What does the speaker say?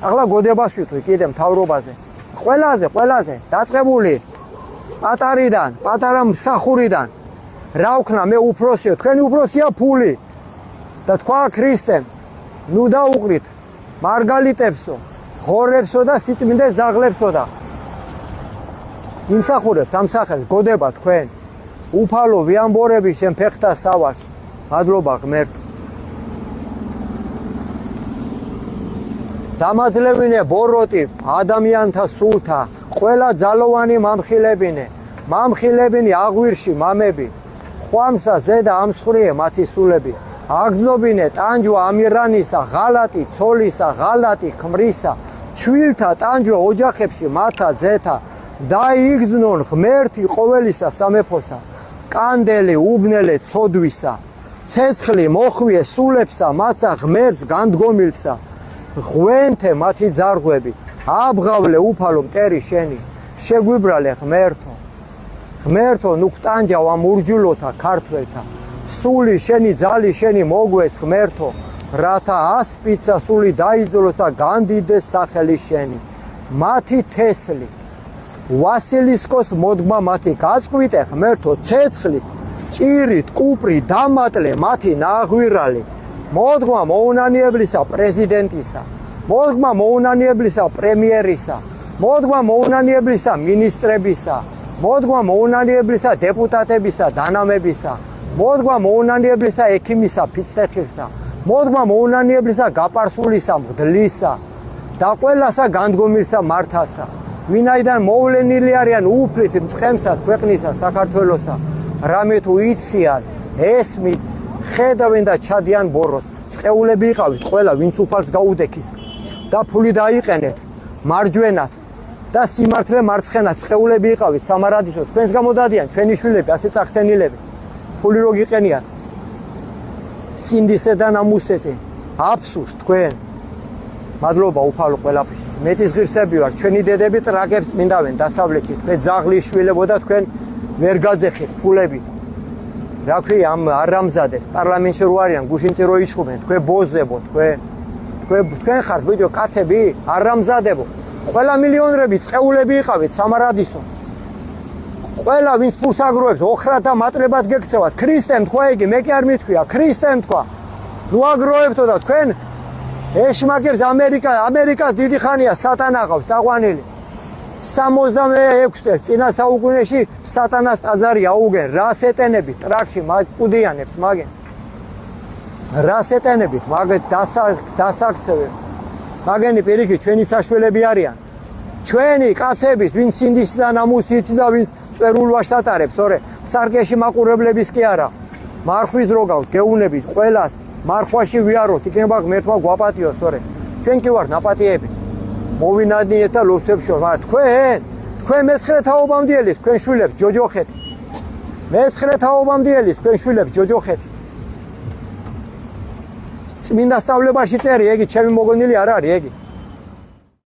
ახლა გოდებას ვიტყვი კიდე მთავრობაზე. ყველაზე დაწყებული პატარიდან, პატარა მსახურიდან რა ვქნა მე უფროსიო, თქვენი უფროსია ფული. და თქვა ქრისტემ, ნუ დაუყრით მარგალიტებსო, ღორებსო და სიწმინდეს ზაღლებსო და იმსახურებთ ამ სახელს, გოდება თქვენ. უფალო ვიამბორები შენ ფეხთა სავარს. მადლობა ღმერთო. დამაძლევინე ბოროტი ადამიანთა სულთა, ყველა ძალოვანი მამხილებინე აღვირში მამები, ხვამსა ზედა ამსხვრიე მათი სულები, აგზნობინე ტანჯვა ამირანისა, ღალატი ცოლისა, ღალატი ქმრისა, ჩვილთა ტანჯვა ოჯახებში მათა ძეთა, დაიგზნონ ღმერთი ყოველისა სამეფოსა, კანდელი უბნელე ცოდვისა, ცეცხლი მოხვიე სულებსა, მაცა ღმერთს განდგომილსა, ღვენთე მათი ძარღვები, აბღავლე უფალო მტერი შენი, შეგვიბრალე ღმერთო, ნუ გტანჯავ ამ ურჯულოთა ქართველთა, სული შენი ძალი შენი მოგვეს ღმერთო, რათა ასპიცა სული დაიძროს და განდიდეს სახელი შენი, მათი თესლი, ვასილისკოს მოდგმა მათი გაწყვიტე ღმერთო, ცეცხლი, ჭირით, კუპრი, დამატლე მათი ნაღვირალი, მოდგმა მოუნანიებლისა პრეზიდენტისა, მოდგმა მოუნანიებლისა პრემიერისა, მოდგმა მოუნანიებლისა მინისტრებისა, მოდგმა მოუნანიებლისა დეპუტატებისა დანამებისა, მოდგმა მოუნანიებლისა ექიმისა ფიცტეხილსა, მოდგმა მოუნანიებლისა გაპარსულისა მღვდლისა და ყველასა განდგომილსა მართალსა, ვინაიდან მოვლენილი არიან უფლით მწყემსა ქვეყნისა საქართველოსა, რამე თუ იციან ესმით ხედავენ და ჩადიან ბოროს, წყეულები იყავით ყველა ვინც უფალს გაუდექით და ფული დაიყენეთ მარჯვენად და სიმართლე მარცხენად წყეულები იყავით სამარადისო, თქვენს გამოდადიან ჩვენი შვილები ასე წახთენილები, ფული რო გიყენიათ სინდისე და ნამუსეზე, აფსუს თქვენ. მადლობა უფალო ყველაფრის, მეტის ღირსები ვარ, ჩვენი დედები ტრაკებს წმინდავენ დასავლეთით, თქვენ ძაღლი შვილებო და თქვენ ვერ გაძეხით ფულებით. რა ქვია ამ არამზადებს პარლამენტში რო არიან გუშინწი რო იჩხუბენ, თქვენ ბოზებო, თქვენ ხართ ბიჭო კაცები, არამზადებო. ყველა მილიონრები წყეულები იყავით სამარადისო. ყველა ვინც ფულს აგროვებს, ოხრად და მატლებად გექცევათ. ქრისტემ თქვა იგი, მე კი არ მithქვია, ქრისტემ თქვა. ნუ აგროვებთო და თქვენ ეშმაკებს ამერიკას დიდი ხანია სატანა ყავს წაყვანილი. 66 წელს წინა საუკუნეში სატანას ტაძარი აუგენ, რას ეტენებით ტრაქში მაკუდიანებს მაგენ. რას ეტენებით მაგეთ დასაქცევებს. მაგენი პირიქით ჩვენი საშველები არიან. ჩვენი კაცების ვინც სინდის და ნამუსი იცის და ვინც წვერულვაშს ატარებს, თორე სარკეში მაყურებლების კი არა. მარხვის რო გავთ, გეუნებით ყველას მარხვაში ვიაროთ, იქნება ღმერთმა გვაპატიოს, თორე ჩვენ კი ვართ ნაპატიები. მოვინადნიეთ და ლოცვებს შორს, მაგრამ თქვენ მე-9 თაობამდე ელის თქვენ შვილებს ჯოჯოხეთი. მე-9 თაობამდე ელის თქვენ შვილებს ჯოჯოხეთი. წმინდა სწავლებაში წერი, ეგი ჩემი მოგონილი არ არის, ეგი.